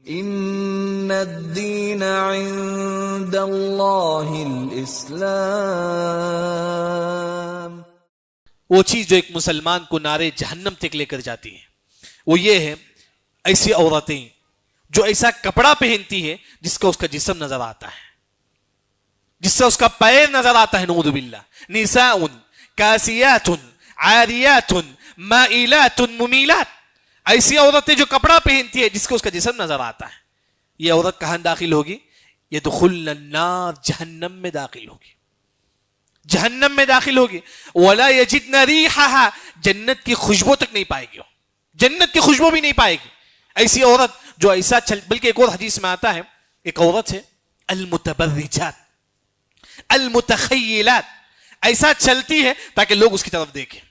ان الدین عند اللہ الاسلام. وہ چیز جو ایک مسلمان کو نارے جہنم تک لے کر جاتی ہے وہ یہ ہے ایسی عورتیں جو ایسا کپڑا پہنتی ہے جس کا اس کا جسم نظر آتا ہے، جس سے اس کا پیر نظر آتا ہے. نعوذ باللہ. نساء کاسیات عاریات مائلات ممیلات. ایسی عورتیں جو کپڑا پہنتی ہے جس کو اس کا جسم نظر آتا ہے. یہ عورت کہاں داخل ہوگی؟ یدخلن النار. جہنم میں داخل ہوگی، جہنم میں داخل ہوگی. ولا یجدن ریحها. جنت کی خوشبو تک نہیں پائے گی، جنت کی خوشبو بھی نہیں پائے گی. ایسی عورت جو ایسا بلکہ ایک اور حدیث میں آتا ہے، ایک عورت ہے المتبرجات المتخیلات، ایسا چلتی ہے تاکہ لوگ اس کی طرف دیکھیں.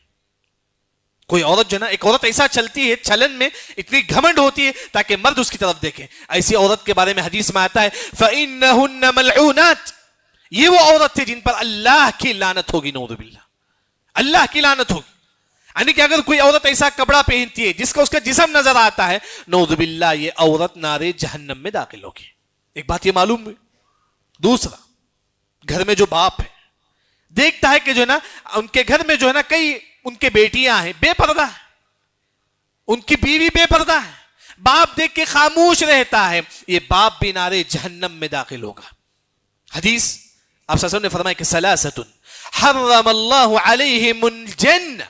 کوئی عورت جو نا، ایک عورت ایسا چلتی ہے چلن میں اتنی گھمنڈ ہوتی ہے تاکہ مرد اس کی طرف دیکھیں. ایسی عورت کے بارے میں حدیث میں آتا ہے فَإِنَّهُنَّ مَلْعُونَاتٌ. یہ وہ عورت ہے جن پر اللہ کی لعنت ہوگی. نعوذ باللہ. اللہ کی لعنت ہوگی. یعنی کہ اگر کوئی عورت ایسا کپڑا پہنتی ہے جس کا اس کا جسم نظر آتا ہے، نعوذ باللہ، یہ عورت نارے جہنم میں داخل ہوگی. ایک بات یہ معلوم ہوئی. دوسرا، گھر میں جو باپ ہے دیکھتا ہے کہ جو ہے نا ان کے گھر میں جو ہے نا کئی ان کے بیٹیاں ہیں بے پردہ ہیں، ان کی بیوی بے پردہ ہے، باپ دیکھ کے خاموش رہتا ہے، یہ باپ بھی نارے جہنم میں داخل ہوگا. حدیث آپ صلی اللہ علیہ وسلم نے فرمایا کہ ثلاثۃ حرم اللہ علیہم الجنہ.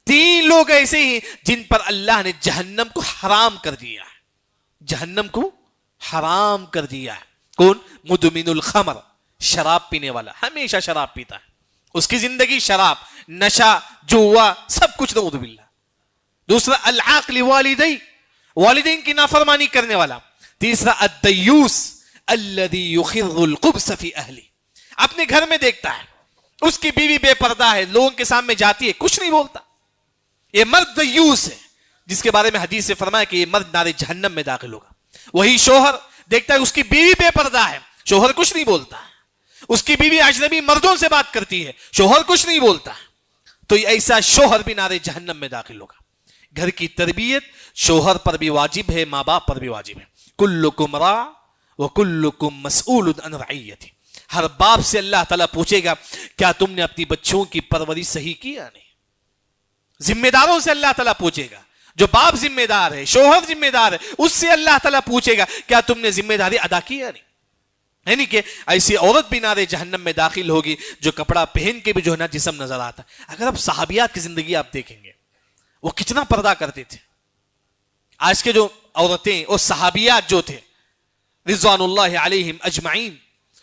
3 لوگ ایسے ہیں جن پر اللہ نے جہنم کو حرام کر دیا ہے. جہنم کو حرام کر دیا ہے. کون؟ مدمن الخمر. شراب پینے والا، ہمیشہ شراب پیتا ہے، اس کی زندگی شراب، نشہ، جوا، سب کچھ. نعوذ باللہ. دوسرا العاقل والدی، والدین کی نافرمانی کرنے والا. تیسرا الدیوس الذی یخر القبث فی اہلی. اپنے گھر میں دیکھتا ہے اس کی بیوی بے پردہ ہے، لوگوں کے سامنے جاتی ہے کچھ نہیں بولتا. یہ مرد دیوس ہے جس کے بارے میں حدیث سے فرمایا کہ یہ مرد نارے جہنم میں داخل ہوگا. وہی شوہر دیکھتا ہے اس کی بیوی بے پردہ ہے، شوہر کچھ نہیں بولتا. اس کی بیوی اجنبی مردوں سے بات کرتی ہے، شوہر کچھ نہیں بولتا. تو ایسا شوہر بھی نارے جہنم میں داخل ہوگا. گھر کی تربیت شوہر پر بھی واجب ہے، ماں باپ پر بھی واجب ہے. کلکم راع وکلکم مسئول عن رعیتہ. ہر باپ سے اللہ تعالیٰ پوچھے گا کیا تم نے اپنی بچوں کی پرورش صحیح کی یا نہیں. ذمہ داروں سے اللہ تعالیٰ پوچھے گا. جو باپ ذمہ دار ہے، شوہر ذمہ دار ہے، اس سے اللہ تعالیٰ پوچھے گا کیا تم نے ذمہ داری ادا کی یا نہیں. یعنی کہ ایسی عورت بھی نارے جہنم میں داخل ہوگی جو کپڑا پہن کے بھی جو ہے نا جسم نظر آتا. اگر اب صحابیات کی زندگی آپ دیکھیں گے وہ کتنا پردہ کرتے تھے. آج کے جو عورتیں اور صحابیات جو تھے رضوان اللہ علیہم اجمعین،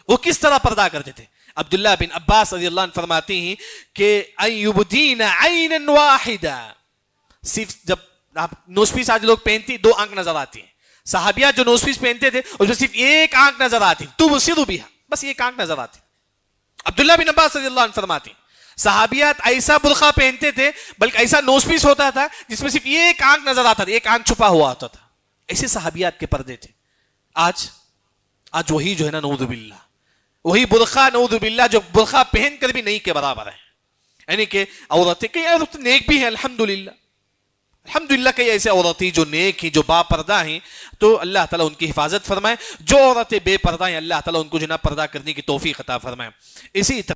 وہ کس طرح پردہ کرتے تھے. عبداللہ بن عباس رضی اللہ عنہ فرماتے ہیں کہ ان یبدین عینا واحدہ. صرف جب آپ نوز پیس آج لوگ پہنتی 2 آنکھ نظر آتی ہیں. صحابیات جو نوز پیس پہنتے تھے اس میں صرف 1 آنکھ نظر آتی، تبصر بہا، بس 1 آنکھ نظر آتی. عبداللہ بن عباس رضی اللہ عنہ فرماتے ہیں صحابیات ایسا برقع پہنتے تھے، بلکہ ایسا نوز پیس ہوتا تھا جس میں صرف 1 آنکھ نظر آتا تھا، 1 آنکھ چھپا ہوا ہوتا تھا. ایسے صحابیات کے پردے تھے. آج وہی جو ہے نا نعوذ باللہ، وہی برقع نعوذ باللہ جو برقع پہن کر بھی نہیں کے برابر ہے. یعنی کہ عورتیں کئی عورتیں نیک بھی ہیں الحمدللہ، الحمدللہ کئی ایسے عورتیں جو نیک ہیں، جو با پردہ ہیں، تو اللہ تعالیٰ ان کی حفاظت فرمائے. جو عورتیں بے پردہ ہیں اللہ تعالیٰ ان کو جو ہے نا پردہ کرنے کی توفیق عطا فرمائے. اسی